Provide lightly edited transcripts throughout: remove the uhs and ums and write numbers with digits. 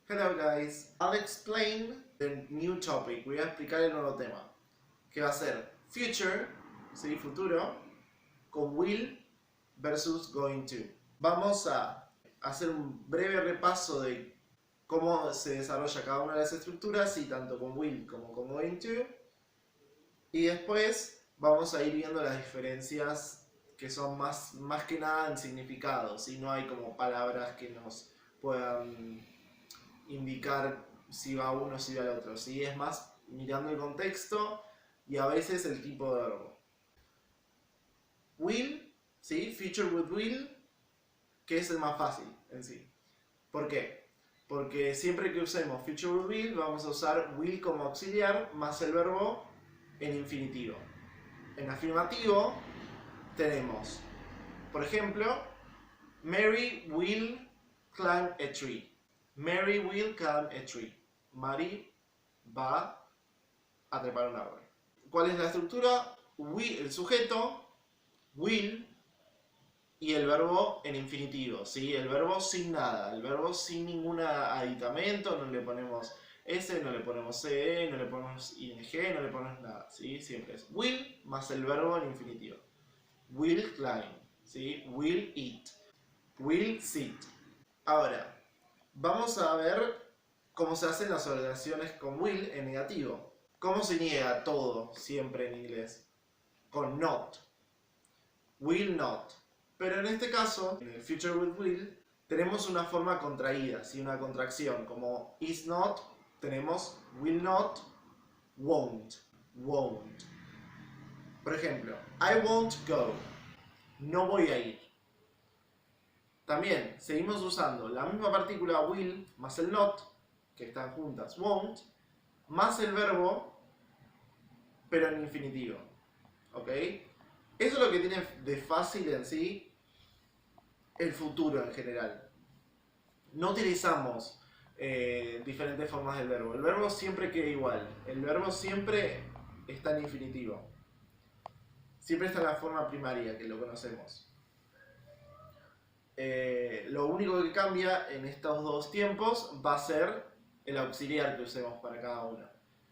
Hello guys, I'll explain the new topic. Voy a explicar el nuevo tema, que va a ser future, ¿sí? Futuro, con will versus going to. Vamos a hacer un breve repaso de cómo se desarrolla cada una de las estructuras, y tanto con will como con going to. Y después vamos a ir viendo las diferencias que son más que nada en significado, si no hay como palabras que nos puedan indicar si va uno o si va el otro, ¿sí? Es más mirando el contexto y a veces el tipo de verbo. Will, ¿sí? Future with will, que es el más fácil en sí. ¿Por qué? Porque siempre que usemos future with will vamos a usar will como auxiliar más el verbo en infinitivo. En afirmativo tenemos, por ejemplo, Mary will climb a tree. Mary will climb a tree. Mary va a trepar un árbol. ¿Cuál es la estructura? El sujeto, will, y el verbo en infinitivo, ¿sí? El verbo sin nada, el verbo sin ningún aditamento, no le ponemos S, no le ponemos CE, no le ponemos ING, no le ponemos nada, ¿sí? Siempre es will más el verbo en infinitivo. Will climb, ¿sí? Will eat, will sit. Ahora, vamos a ver cómo se hacen las oraciones con will en negativo. ¿Cómo se niega todo siempre en inglés? Con not. Will not. Pero en este caso, en el future with will, tenemos una forma contraída, ¿sí? Una contracción. Como is not, tenemos will not, won't. Won't. Por ejemplo, I won't go. No voy a ir. También seguimos usando la misma partícula will más el not, que están juntas, won't, más el verbo, pero en infinitivo. ¿Ok? Eso es lo que tiene de fácil en sí el futuro en general. No utilizamos diferentes formas del verbo. El verbo siempre queda igual. El verbo siempre está en infinitivo. Siempre está en la forma primaria, que lo conocemos. Lo único que cambia en estos dos tiempos va a ser el auxiliar que usemos para cada uno.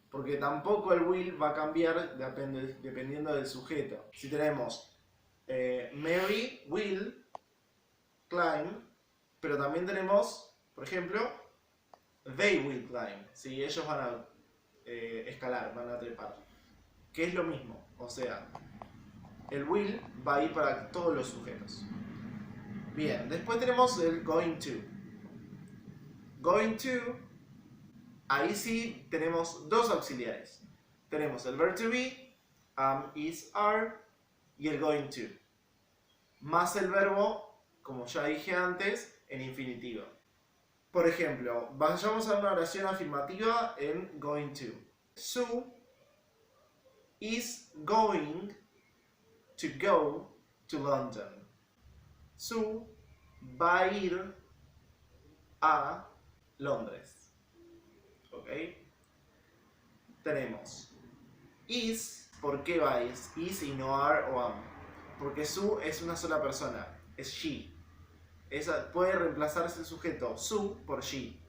Porque tampoco el will va a cambiar dependiendo del sujeto. Si tenemos Mary will climb, pero también tenemos, por ejemplo, they will climb, ¿sí? Ellos van a escalar, van a trepar. Que es lo mismo, o sea, el will va a ir para todos los sujetos. Bien, después tenemos el going to. Going to, ahí sí tenemos dos auxiliares. Tenemos el verb to be, am, is, are, y el going to. Más el verbo, como ya dije antes, en infinitivo. Por ejemplo, vayamos a una oración afirmativa en going to. Sue is going to go to London. Sue va a ir a Londres. ¿Ok? Tenemos is, ¿por qué va is y no are o am? Porque Sue es una sola persona, es she. Puede reemplazarse el sujeto su por she.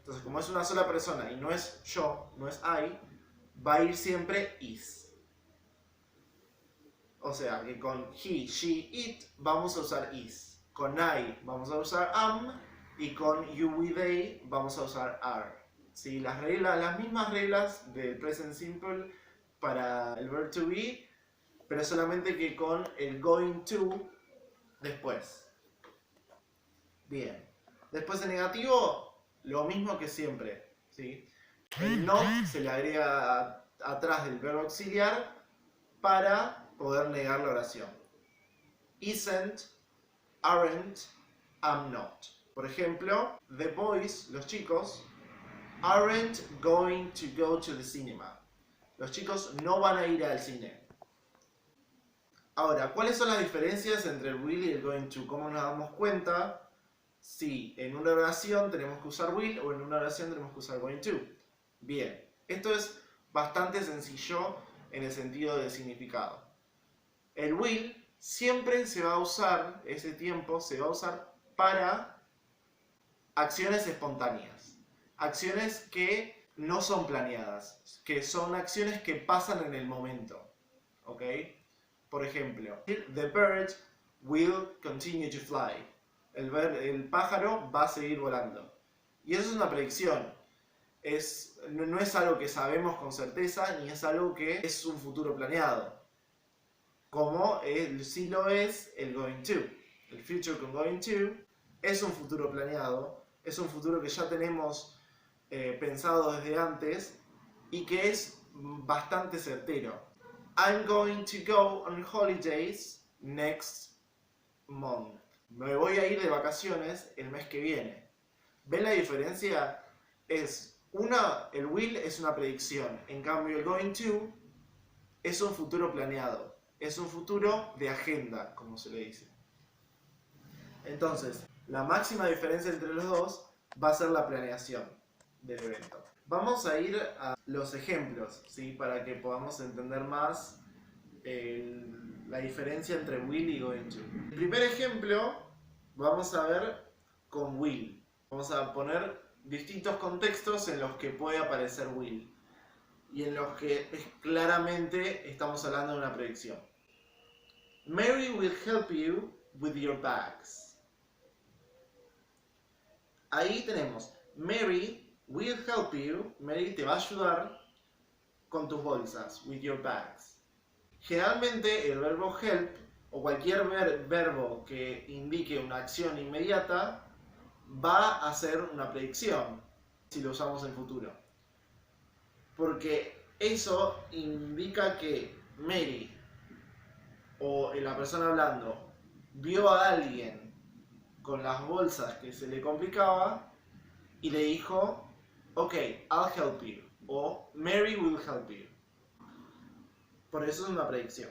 Entonces, como es una sola persona y no es yo, no es I, va a ir siempre is. O sea, que con he, she, it vamos a usar is. Con I vamos a usar am. Y con you, we, they vamos a usar are. ¿Sí? Las mismas reglas del present simple para el verb to be, pero solamente que con el going to después. Bien. Después en negativo, lo mismo que siempre, ¿sí? El not se le agrega atrás del verbo auxiliar para poder negar la oración. Isn't, aren't, am not. Por ejemplo, the boys, los chicos, aren't going to go to the cinema. Los chicos no van a ir al cine. Ahora, ¿cuáles son las diferencias entre el will y el going to? ¿Cómo nos damos cuenta si en una oración tenemos que usar will o en una oración tenemos que usar going to? Bien, esto es bastante sencillo en el sentido del significado. El will siempre se va a usar, ese tiempo se va a usar para acciones espontáneas. acciones que no son planeadas, que son acciones que pasan en el momento. ¿Ok? Por ejemplo, the bird will continue to fly. El pájaro va a seguir volando. Y eso es una predicción. No es algo que sabemos con certeza, ni es algo que es un futuro planeado. Como sí lo es el going to. El future con going to es un futuro planeado, es un futuro que ya tenemos pensado desde antes y que es bastante certero. I'm going to go on holidays next month. Me voy a ir de vacaciones el mes que viene. ¿Ven la diferencia? El will es una predicción, en cambio el going to es un futuro planeado, es un futuro de agenda, como se le dice. Entonces, la máxima diferencia entre los dos va a ser la planeación del evento. Vamos a ir a los ejemplos, ¿sí? Para que podamos entender más la diferencia entre will y going to. El primer ejemplo vamos a ver con will. Vamos a poner distintos contextos en los que puede aparecer will y en los que claramente estamos hablando de una predicción. Mary will help you with your bags. Ahí tenemos Mary will help you. Mary te va a ayudar con tus bolsas, with your bags. Generalmente el verbo help o cualquier verbo que indique una acción inmediata va a ser una predicción si lo usamos en futuro. Porque eso indica que Mary o la persona hablando vio a alguien con las bolsas que se le complicaba y le dijo, ok, I'll help you, o Mary will help you. Por eso es una predicción.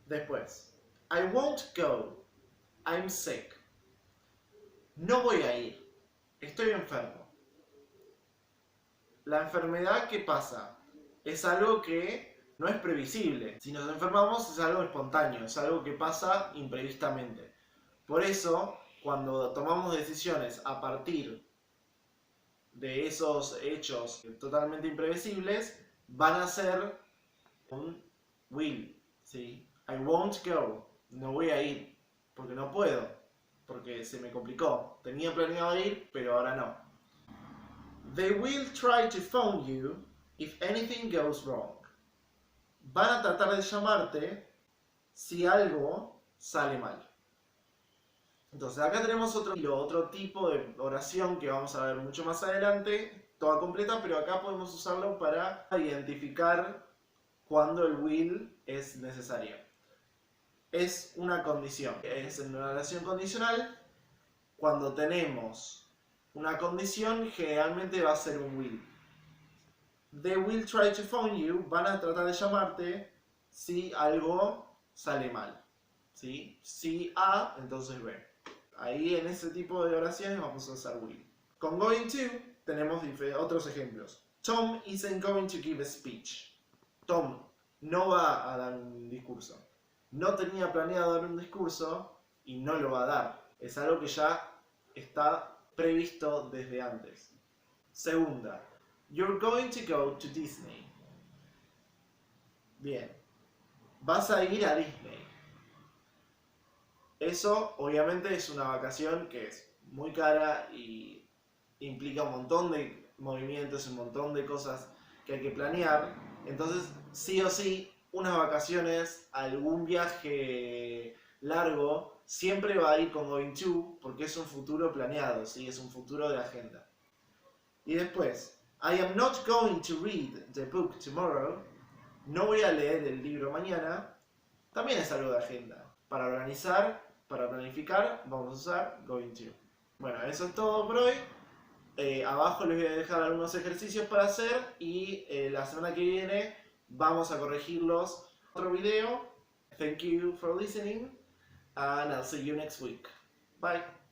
Después, I won't go, I'm sick. No voy a ir, estoy enfermo. La enfermedad, ¿qué pasa? Es algo que no es previsible. Si nos enfermamos es algo espontáneo, es algo que pasa imprevistamente. Por eso, cuando tomamos decisiones a partir de esos hechos totalmente imprevisibles, van a ser un will, ¿sí? I won't go, no voy a ir, porque no puedo, porque se me complicó. Tenía planeado ir, pero ahora no. They will try to phone you if anything goes wrong. Van a tratar de llamarte si algo sale mal. Entonces acá tenemos otro tipo de oración que vamos a ver mucho más adelante, toda completa, pero acá podemos usarlo para identificar cuando el will es necesario. Es una condición, es una oración condicional. Cuando tenemos una condición, generalmente va a ser un will. They will try to phone you, van a tratar de llamarte si algo sale mal. ¿Sí? Si A, entonces B. Ahí en ese tipo de oraciones vamos a usar will. Con going to tenemos otros ejemplos. Tom isn't going to give a speech. Tom no va a dar un discurso. No tenía planeado dar un discurso y no lo va a dar. Es algo que ya está previsto desde antes. Segunda, you're going to go to Disney. Bien, vas a ir a Disney. Eso obviamente es una vacación que es muy cara y implica un montón de movimientos, un montón de cosas que hay que planear. Entonces, sí o sí, unas vacaciones, algún viaje largo, siempre va a ir con going to, porque es un futuro planeado, ¿sí? Es un futuro de agenda. Y después, I am not going to read the book tomorrow. No voy a leer el libro mañana. También es algo de agenda. Para organizar, para planificar, vamos a usar going to. Bueno, eso es todo por hoy. Abajo les voy a dejar algunos ejercicios para hacer y la semana que viene vamos a corregirlos en otro video. Thank you for listening and I'll see you next week. Bye.